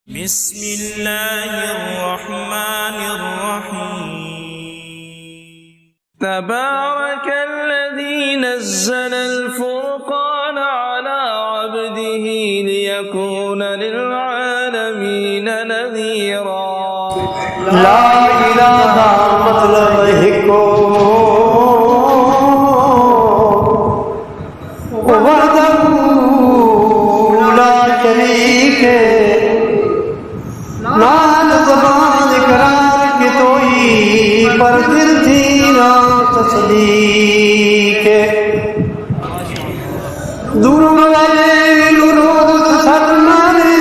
بسم الله الرحمن الرحيم تبارك الذي نزل الفرقان على عبده ليكون للعالمين نذيرا لا الہ مطلب ہکو وحدہ لا شریک نال زبان اقرار کی توئی پر دل تھی نا تصدیق دور والے نورود سر مارے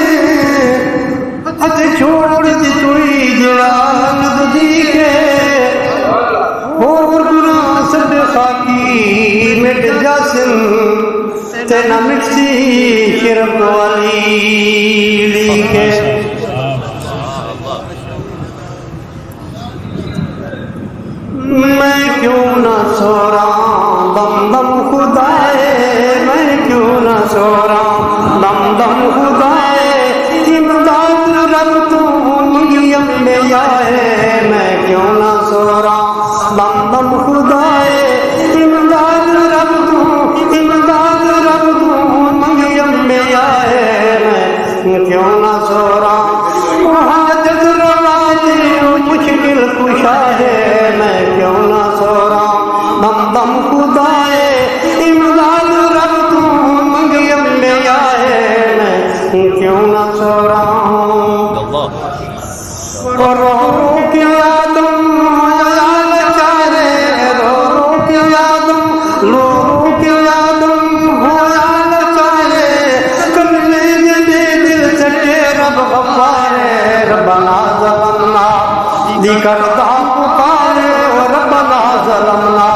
ہتھ چھوڑ دی توئی جلال ددیکے اور گناہ سب خاکی مٹ جاسم تینا مٹسی شرک والی لیکے میں کیوں نہ سو رہا دم دم خدائے میں کیوں نہ سو رہا دم دم خدائے امداد رب تو منگیم میں آئے میں کیوں نہ سو رہا دم دم خدائے امداد رب تو منگیم میں آئے میں کیوں نہ سو رہا حاجت رواتے مشکل کشا ہے میں کیوں نہ سو رہا دم دم خدائے امداد رب تو منگیم میں آئے میں کیوں نہ سو رہا ہوں رو کے آدم یال چارے رو کے آدم رو کے آدم ہو یال چارے کلمے دے دل چٹے رب غفارے ربنا ظلمنا ذکردہ پکارے ربنا ظلمنا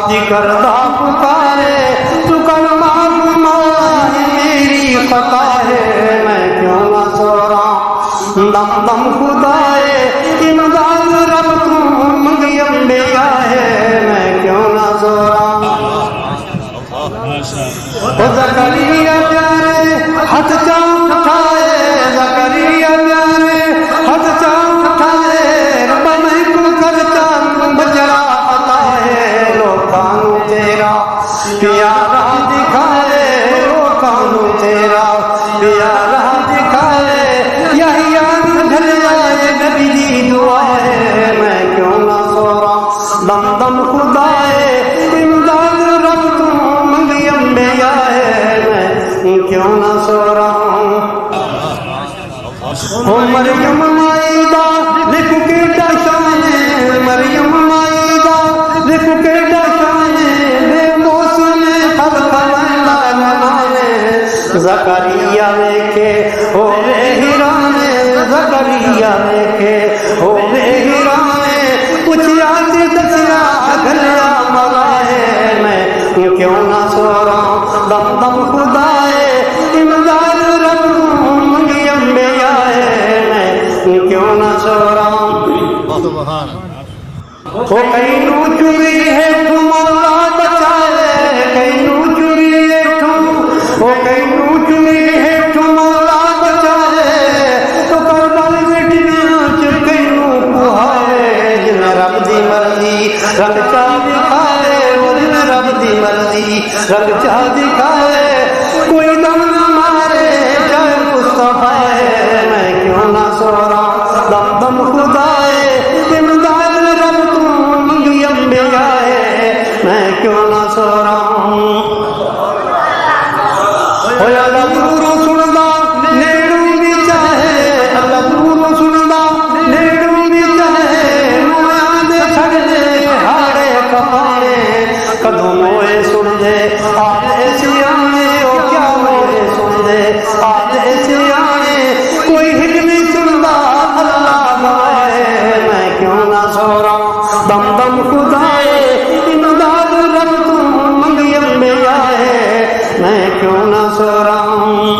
ذکردہ پکارے تو کر معاف مولا میری خطا ہے میں کیوں نہ سو رہا دم دم خدائے امداد رب تو منگیم میں آئے میں کیوں نہ سو رہا زکریا پیارے ہاتھ چاند اٹھائے زکریا پیارے ہاتھ چاند اٹھائے رب میں کو کرتا بجرا عطا ہے لوکانو تیرا پیارا دکھائے لوکانو تیرا پیارا دکھائے یہی آن ڈھل آئے نبی دی دعا ہے میں کیوں نہ سو رہا دم دم خدائے امداد رب تو منگیم میں آئے میں کیوں نہ سو رہا ہوں مریم مائدہ لکھ کے ڈاشانے مریم مائدہ لکھ کے ڈاشانے بے موسم پھل پھلندا نمانے زکریا دیکھے ہوئے ہیرانے زکریا دیکھے ہوئے ہیرانے کچھ یاد دسیا گھلیا ملائے میں کیوں نہ سو رہا دم دم خدائے امداد رب تو منگیم میں آئے میں کیوں نہ سو رہا وہ کئی نو چوری ہے تو مولا بچائے کئی نو چوری ہے تو وہ کئی نو چوری ہے تو مولا بچائے تو کربل وٹیاں چ کئی نو کوہائے جن رب دی مرضی رنگ چاہ دکھائے وہ جن رب دی مرضی رنگ چاہ دکھائے کوئی دم نہ مارے چاہے مصطفیٰ ہے میں کیوں نہ سو رہا دم دم خدائے امداد رب تو منگیم میں آئے میں کیوں نہ سو رہا ہوں اللہ دوروں سندا نیڑوں بھی چاہے اللہ دوروں سندا نیڑوں بھی چاہے نویاں دے چھڑ دے ہاڑے کپانے کدوں موئے سن دے آدھے سیانے او کیا موئے سن دے آدھے سیانے کوئی ہل نہیں سندا اللہ گوائے میں کیوں نہ سو رہا دم دم خدائے امداد رب تو منگیم میں آئے میں کیوں نہ سو رہا ہوں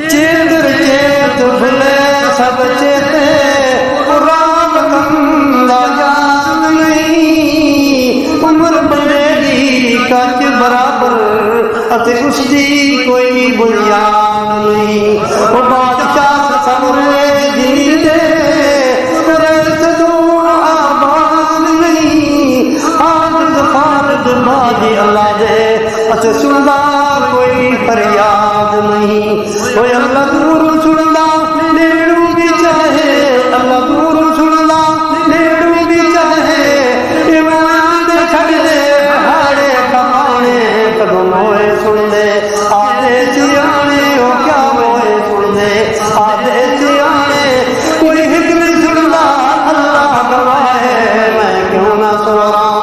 چیندر چیت بھلے سب چیتے رام کندہ یاد نہیں عمر بلیری کچ برابر اتے اس دی کوئی بنیاد نہیں وہ بادشاہ صبر جی دے آباد نہیں عاجز خالد باجی اللہ دے اتے سندا کوئی فریاد نہیں وہ اللہ دور سندا نیڑوں بھی چاہے اللہ دور سندا نیڑوں بھی چاہے ایمان دے چھڑ دے ہاڑے کمانے کدوں موئے سن دے آدھے سیانے ہو کیا موئے سن دے آدھے سیانے کوئی حق نہیں سندا اللہ گواہ ہے میں کیوں نہ سو رہا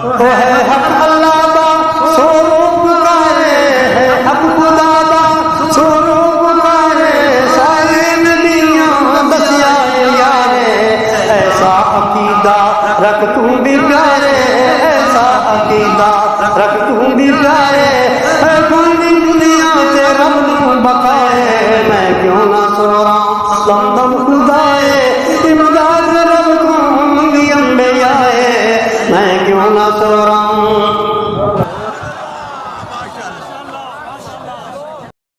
وہ ہے حق اللہ دا سو پکارے ہے حق خدا دا سو پکارے سارے نبیاں دسیا یارے ایسا عقیدہ رکھ تو بھی پیارے ایسا عقیدہ رکھ تو بھی پیارے ہے پوری دنیا تے رب نو بقائے میں کیوں نہ سو رہا دم دم خدائے امداد رب کو منگی انبیاء میں کیوں نہ سو رہا ہوں